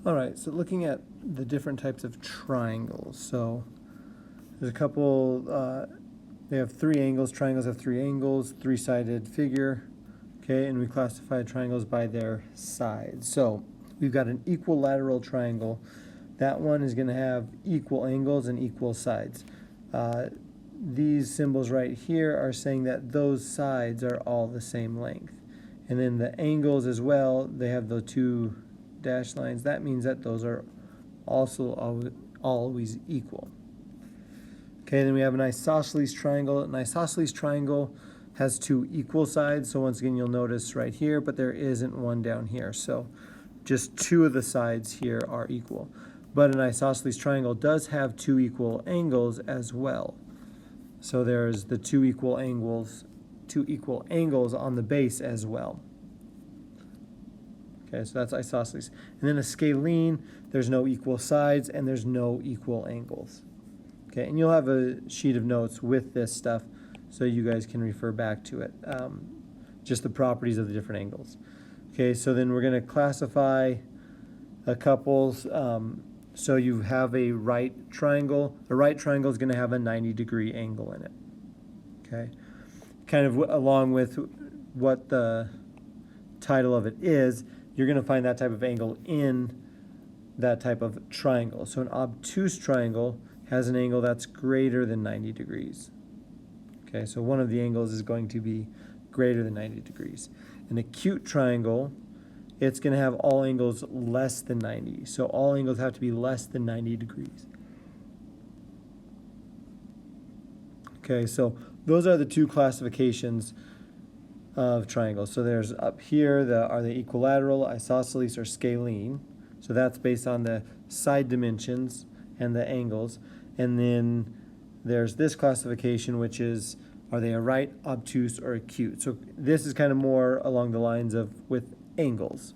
All right, so looking at the different types of triangles. So there's a couple, they have three angles. Triangles have three angles, three-sided figure. Okay, and we classify triangles by their sides. So we've got an equilateral triangle. That one is going to have equal angles and equal sides. These symbols right here are saying that those sides are all the same length. And then the angles as well, they have the two dashed lines. That means that those are also always equal. Okay, then we have an isosceles triangle. An isosceles triangle has two equal sides. So once again, you'll notice right here, but there isn't one down here. So just two of the sides here are equal. But an isosceles triangle does have two equal angles as well. So there's the two equal angles on the base as well. Okay, so that's isosceles. And then a scalene, there's no equal sides and there's no equal angles. Okay, and you'll have a sheet of notes with this stuff so you guys can refer back to it. Just the properties of the different angles. Okay, so then we're going to classify a couples. So you have a right triangle. The right triangle is going to have a 90-degree angle in it. Okay, kind of along with what the title of it is, you're going to find that type of angle in that type of triangle. So an obtuse triangle has an angle that's greater than 90 degrees. Okay, so one of the angles is going to be greater than 90 degrees. An acute triangle, it's going to have all angles less than 90. So all angles have to be less than 90 degrees. Okay, so those are the two classifications of triangles. So there's up here, are the equilateral, isosceles, or scalene. So that's based on the side dimensions and the angles. And then there's this classification, which is, are they a right, obtuse, or acute? So this is kind of more along the lines of with angles.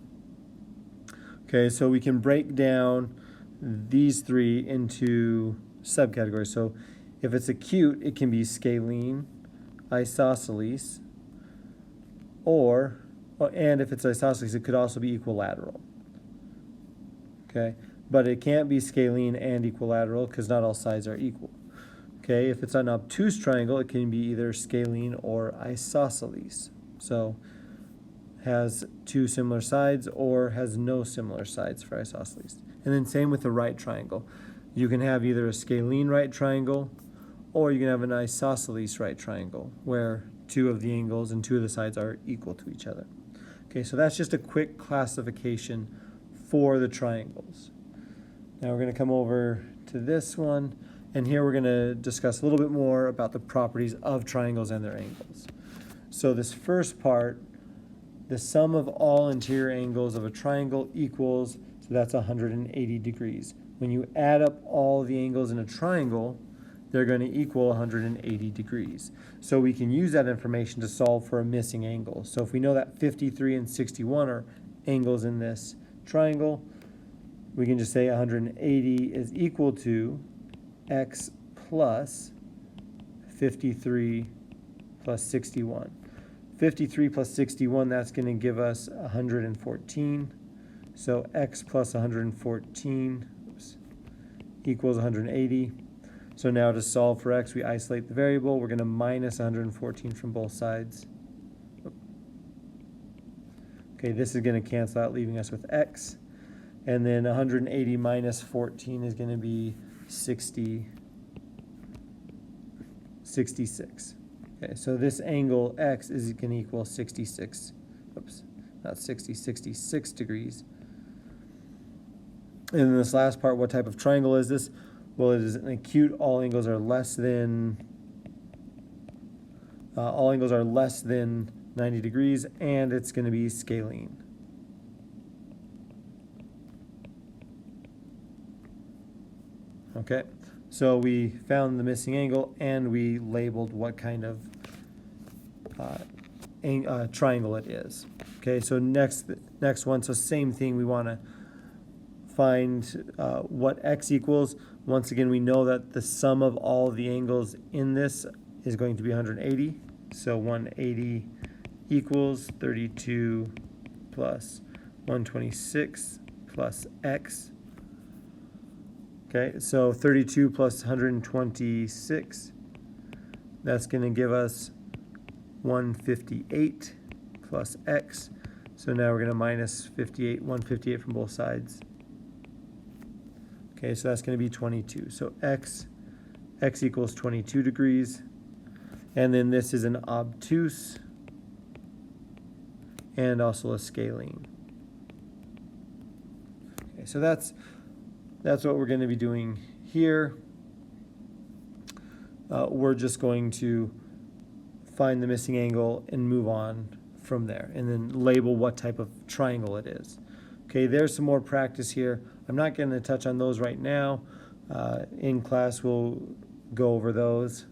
Okay, so we can break down these three into subcategories. So if it's acute, it can be scalene, isosceles, and if it's isosceles, it could also be equilateral. Okay, but it can't be scalene and equilateral because not all sides are equal. Okay, if it's an obtuse triangle, it can be either scalene or isosceles. So has two similar sides or has no similar sides for isosceles. And then same with the right triangle. You can have either a scalene right triangle or you can have an isosceles right triangle where two of the angles and two of the sides are equal to each other. Okay, so that's just a quick classification for the triangles. Now we're going to come over to this one, and here we're going to discuss a little bit more about the properties of triangles and their angles. So this first part, the sum of all interior angles of a triangle equals, so that's 180 degrees. When you add up all the angles in a triangle, they're going to equal 180 degrees. So we can use that information to solve for a missing angle. So if we know that 53 and 61 are angles in this triangle, we can just say 180 is equal to x plus 53 plus 61. 53 plus 61, that's going to give us 114. So x plus 114 equals 180. So now to solve for x, we isolate the variable. We're going to minus 114 from both sides. Okay, this is going to cancel out, leaving us with x. And then 180 minus 14 is going to be 66. Okay, so this angle x is going to equal 66. Oops, not 60, 66 degrees. And then this last part, what type of triangle is this? Well, it is an acute. All angles are less than 90 degrees, and it's going to be scalene. Okay, so we found the missing angle, and we labeled what kind of triangle it is. Okay, so next one, so same thing, we want to find what x equals. Once again, we know that the sum of all the angles in this is going to be 180. So 180 equals 32 plus 126 plus x. Okay, so 32 plus 126, that's going to give us 158 plus x. So now we're going to minus 158 from both sides. Okay, so that's going to be 22. So x equals 22 degrees. And then this is an obtuse and also a scalene. Okay, so that's what we're going to be doing here. We're just going to find the missing angle and move on from there, and then label what type of triangle it is. Okay, there's some more practice here. I'm not going to touch on those right now. In class, we'll go over those.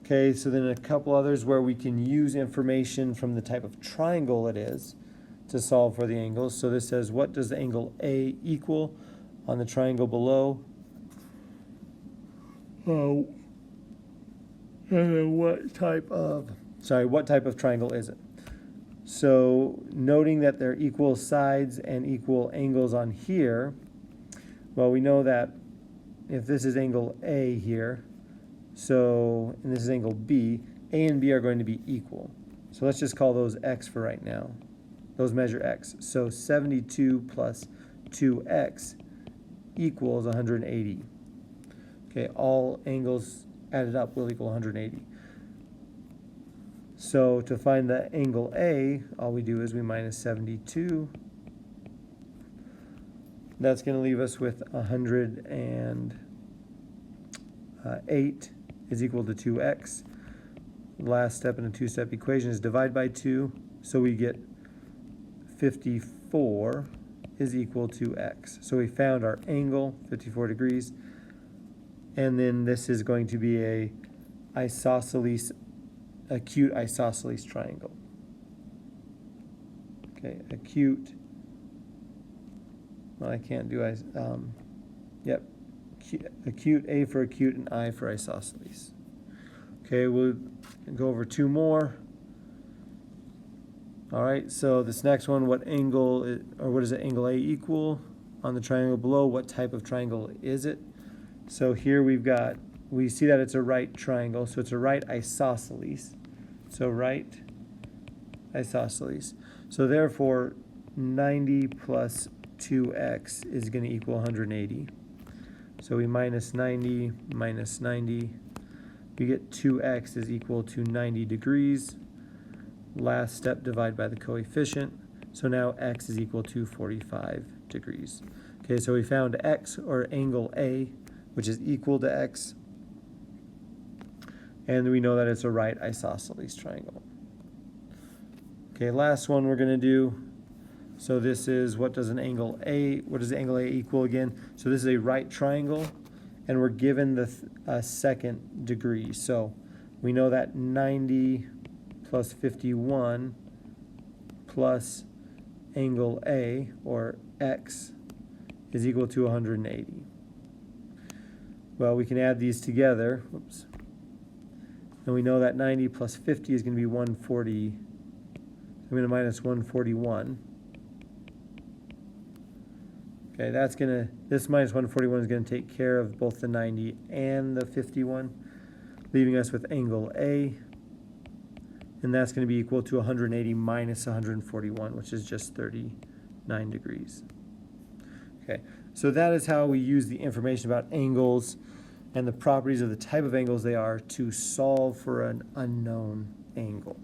Okay, so then a couple others where we can use information from the type of triangle it is to solve for the angles. So this says, what does the angle A equal on the triangle below? And then what type of triangle is it? So noting that they're equal sides and equal angles on here, well, we know that if this is angle A here, and this is angle B, A and B are going to be equal. So let's just call those x for right now. Those measure x. So 72 plus 2x equals 180. Okay, all angles added up will equal 180. So to find the angle A, all we do is we minus 72. That's going to leave us with 108 is equal to 2x. Last step in a two-step equation is divide by 2. So we get 54 is equal to x. So we found our angle, 54 degrees. And then this is going to be a acute isosceles triangle. Okay, acute. Well, I can't do acute, A for acute and I for isosceles. Okay, we'll go over two more. All right, so this next one, what does the angle A equal on the triangle below? What type of triangle is it? So here we see that it's a right triangle, so it's a right isosceles. So right isosceles. So therefore, 90 plus 2x is going to equal 180. So we minus 90 minus 90. We get 2x is equal to 90 degrees. Last step, divide by the coefficient. So now x is equal to 45 degrees. Okay, so we found x, or angle A, which is equal to x. And we know that it's a right isosceles triangle. Okay, last one we're going to do. So this is, what does the angle A equal again? So this is a right triangle, and we're given the second degree. So we know that 90 plus 51 plus angle A, or x, is equal to 180. Well, we can add these together. Whoops. And we know that 90 plus 50 is going to be 140. I'm going to minus 141. Okay, this minus 141 is going to take care of both the 90 and the 51, leaving us with angle A. And that's going to be equal to 180 minus 141, which is just 39 degrees. Okay, so that is how we use the information about angles and the properties of the type of angles they are to solve for an unknown angle.